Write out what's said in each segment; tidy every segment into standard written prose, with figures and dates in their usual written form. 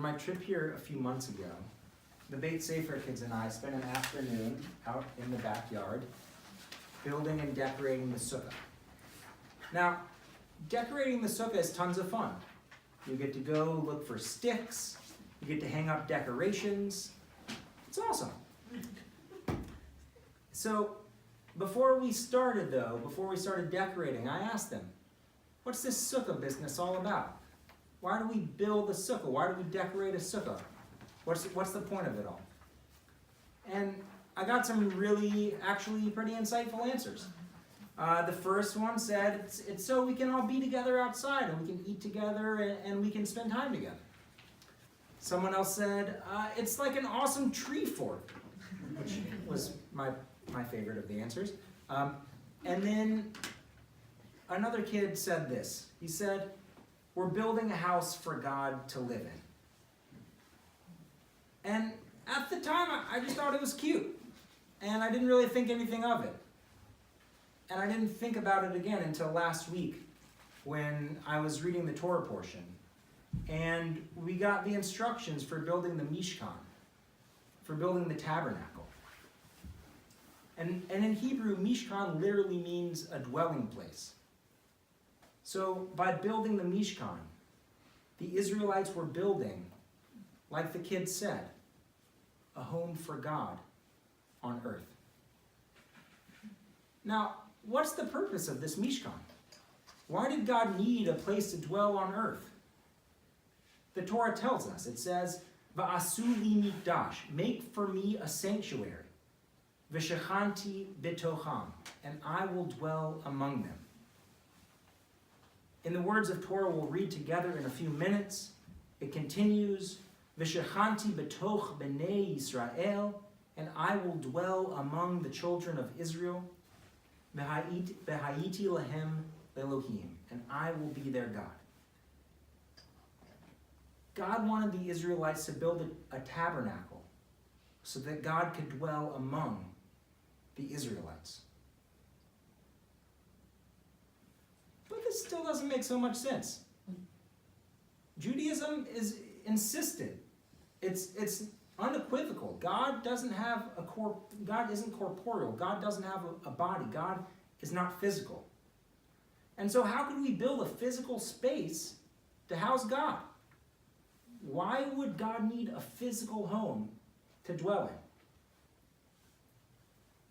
On my trip here a few months ago, the Beit Sefer kids and I spent an afternoon out in the backyard building and decorating the Sukkah. Now, decorating the Sukkah is tons of fun. You get to go look for sticks, you get to hang up decorations. It's awesome. So, before we started decorating, I asked them, what's this Sukkah business all about? Why do we build a Sukkah? Why do we decorate a Sukkah? What's the point of it all? And I got some actually pretty insightful answers. The first one said, it's so we can all be together outside and we can eat together and we can spend time together. Someone else said, it's like an awesome tree fort, which was my favorite of the answers. And then another kid said this. He said, we're building a house for God to live in. And at the time, I just thought it was cute. And I didn't really think anything of it. And I didn't think about it again until last week when I was reading the Torah portion. And we got the instructions for building the Mishkan, for building the tabernacle. And in Hebrew, Mishkan literally means a dwelling place. So by building the Mishkan, the Israelites were building, like the kids said, a home for God on earth. Now, what's the purpose of this Mishkan? Why did God need a place to dwell on earth? The Torah tells us, it says, Va'asu li mikdash, make for me a sanctuary, v'shechanti betocham, and I will dwell among them. In the words of Torah we'll read together in a few minutes, it continues, v'shechanti betoch b'nei Yisrael, and I will dwell among the children of Israel, v'hayiti lahem Elohim, and I will be their God. God wanted the Israelites to build a tabernacle so that God could dwell among the Israelites. But this still doesn't make so much sense. Judaism is insistent. It's unequivocal. God isn't corporeal. God doesn't have a body. God is not physical. And so how could we build a physical space to house God? Why would God need a physical home to dwell in?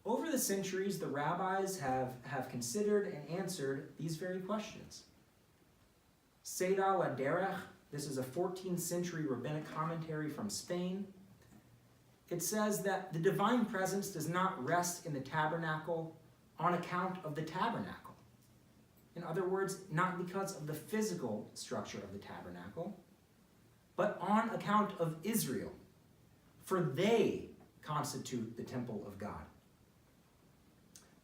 Over the centuries, the rabbis have considered and answered these very questions. Seda Laderech, this is a 14th century rabbinic commentary from Spain. It says that the divine presence does not rest in the tabernacle on account of the tabernacle. In other words, not because of the physical structure of the tabernacle, but on account of Israel, for they constitute the temple of God.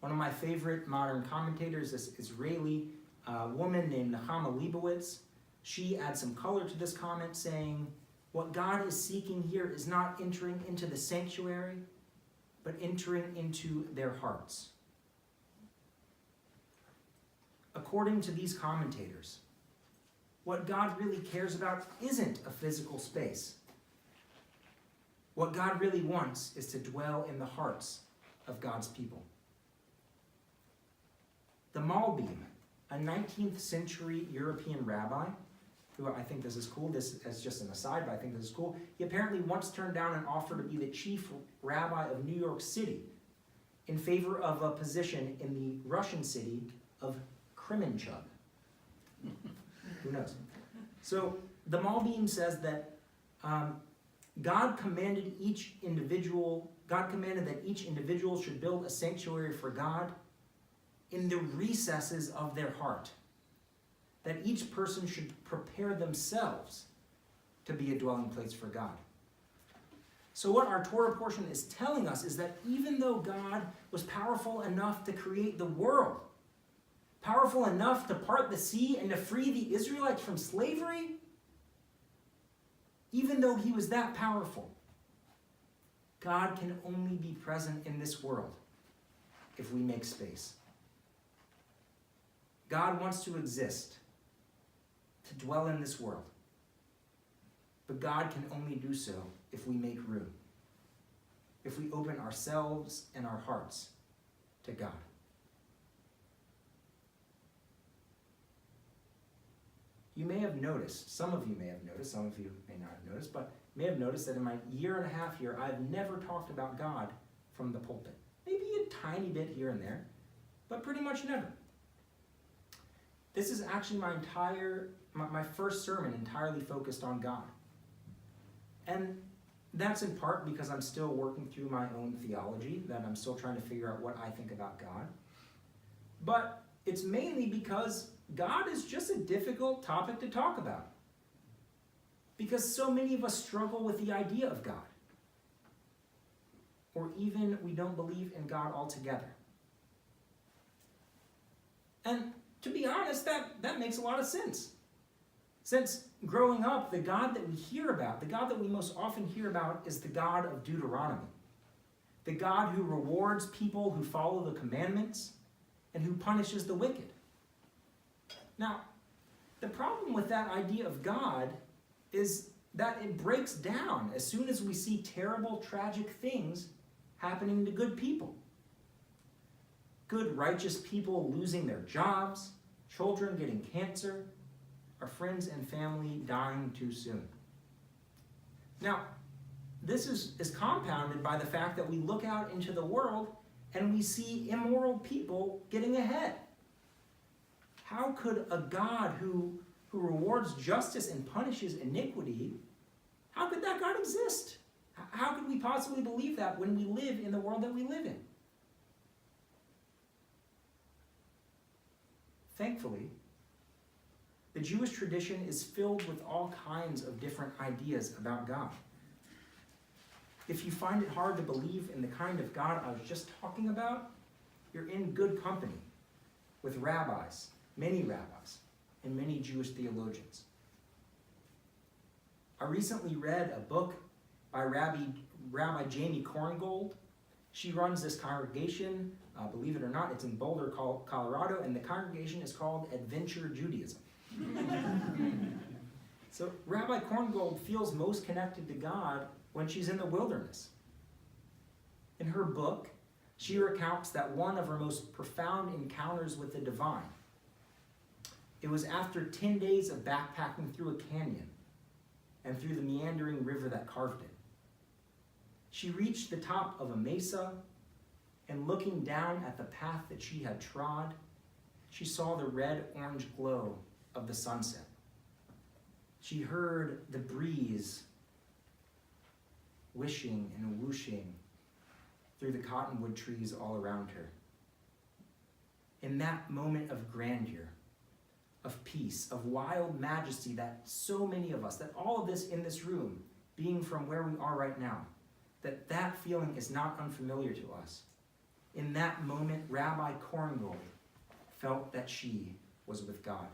One of my favorite modern commentators, this Israeli woman named Nechama Leibowitz, she adds some color to this comment saying, what God is seeking here is not entering into the sanctuary, but entering into their hearts. According to these commentators, what God really cares about isn't a physical space. What God really wants is to dwell in the hearts of God's people. The Malbim, a 19th century European rabbi, who I think this is cool, this as just an aside, but I think this is cool, he apparently once turned down an offer to be the chief rabbi of New York City in favor of a position in the Russian city of Kremenchug. Who knows? So the Malbim says that God commanded that each individual should build a sanctuary for God in the recesses of their heart. That each person should prepare themselves to be a dwelling place for God. So what our Torah portion is telling us is that even though God was powerful enough to create the world, powerful enough to part the sea and to free the Israelites from slavery, even though he was that powerful, God can only be present in this world if we make space. God wants to exist, to dwell in this world. But God can only do so if we make room, if we open ourselves and our hearts to God. You may have noticed, some of you may have noticed, some of you may not have noticed, but may have noticed that in my year and a half here, I've never talked about God from the pulpit. Maybe a tiny bit here and there, but pretty much never. This is actually my first sermon entirely focused on God. And that's in part because I'm still working through my own theology, that I'm still trying to figure out what I think about God. But it's mainly because God is just a difficult topic to talk about. Because so many of us struggle with the idea of God. Or even we don't believe in God altogether. And to be honest, that makes a lot of sense. Since growing up, the God that we hear about, the God that we most often hear about, is the God of Deuteronomy. The God who rewards people who follow the commandments and who punishes the wicked. Now, the problem with that idea of God is that it breaks down as soon as we see terrible, tragic things happening to good people. Good, righteous people losing their jobs, children getting cancer, our friends and family dying too soon. Now, this is compounded by the fact that we look out into the world and we see immoral people getting ahead. How could a God who rewards justice and punishes iniquity, how could that God exist? How could we possibly believe that when we live in the world that we live in? Thankfully, the Jewish tradition is filled with all kinds of different ideas about God. If you find it hard to believe in the kind of God I was just talking about, you're in good company with rabbis, many rabbis, and many Jewish theologians. I recently read a book by Rabbi Jamie Korngold. She runs this congregation, believe it or not, it's in Boulder, Colorado, and the congregation is called Adventure Judaism. So Rabbi Korngold feels most connected to God when she's in the wilderness. In her book, she recounts that one of her most profound encounters with the divine. It was after 10 days of backpacking through a canyon and through the meandering river that carved it. She reached the top of a mesa, and looking down at the path that she had trod, she saw the red-orange glow of the sunset. She heard the breeze wishing and whooshing through the cottonwood trees all around her. In that moment of grandeur, of peace, of wild majesty that so many of us, that all of us in this room, being from where we are right now, that feeling is not unfamiliar to us. In that moment, Rabbi Korngold felt that she was with God.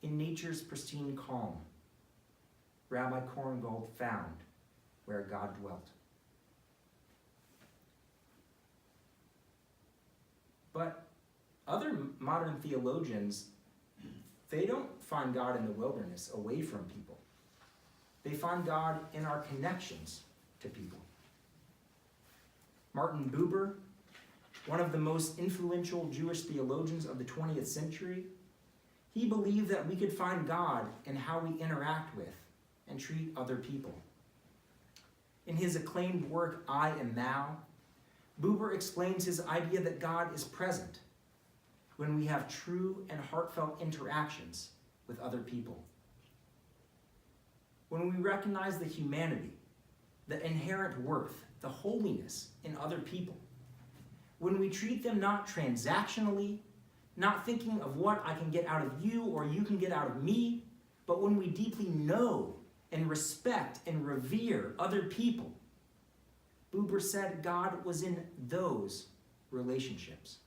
In nature's pristine calm, Rabbi Korngold found where God dwelt. But other modern theologians, they don't find God in the wilderness, away from people. They find God in our connections to people. Martin Buber, one of the most influential Jewish theologians of the 20th century, he believed that we could find God in how we interact with and treat other people. In his acclaimed work, I Am Thou, Buber explains his idea that God is present when we have true and heartfelt interactions with other people. When we recognize the humanity, the inherent worth, the holiness in other people. When we treat them not transactionally, not thinking of what I can get out of you or you can get out of me, but when we deeply know and respect and revere other people. Buber said God was in those relationships.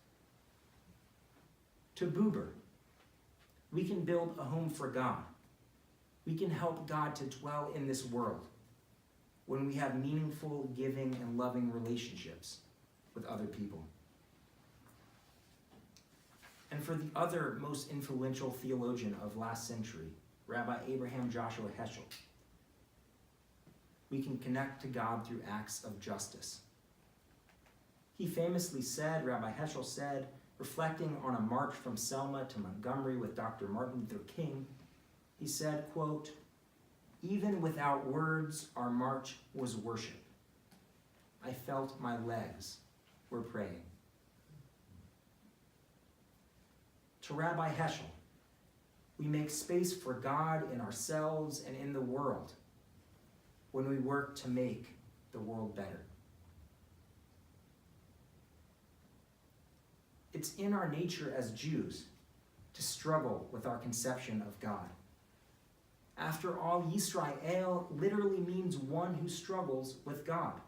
To Buber, we can build a home for God. We can help God to dwell in this world when we have meaningful, giving, and loving relationships with other people. And for the other most influential theologian of last century, Rabbi Abraham Joshua Heschel. We can connect to God through acts of justice. He famously said, Rabbi Heschel said, reflecting on a march from Selma to Montgomery with Dr. Martin Luther King, he said, quote, "Even without words, our march was worship. I felt my legs were praying." To Rabbi Heschel, we make space for God in ourselves and in the world when we work to make the world better. It's in our nature as Jews to struggle with our conception of God. After all, Yisrael literally means one who struggles with God.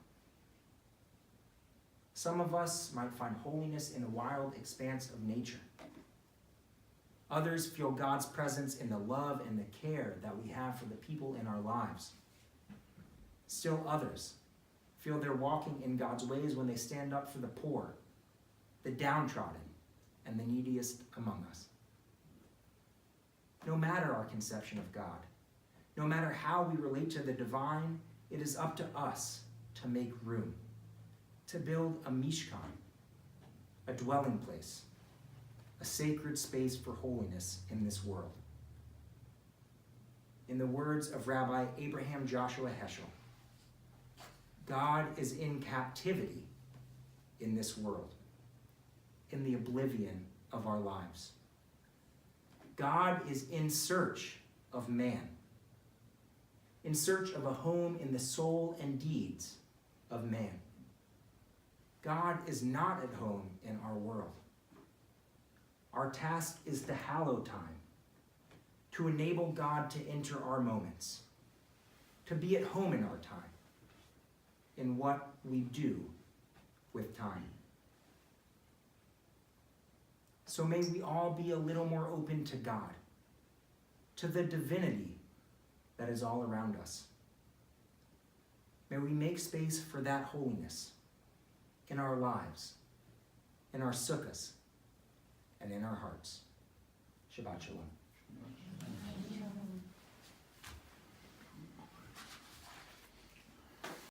Some of us might find holiness in the wild expanse of nature. Others feel God's presence in the love and the care that we have for the people in our lives. Still others feel they're walking in God's ways when they stand up for the poor, the downtrodden, and the neediest among us. No matter our conception of God, no matter how we relate to the divine, it is up to us to make room, to build a mishkan, a dwelling place, a sacred space for holiness in this world. In the words of Rabbi Abraham Joshua Heschel, God is in captivity in this world, in the oblivion of our lives. God is in search of man, in search of a home in the soul and deeds of man. God is not at home in our world. Our task is to hallow time, to enable God to enter our moments, to be at home in our time, in what we do with time. So may we all be a little more open to God, to the divinity that is all around us. May we make space for that holiness in our lives, in our sukkahs, and in our hearts. Shabbat Shalom.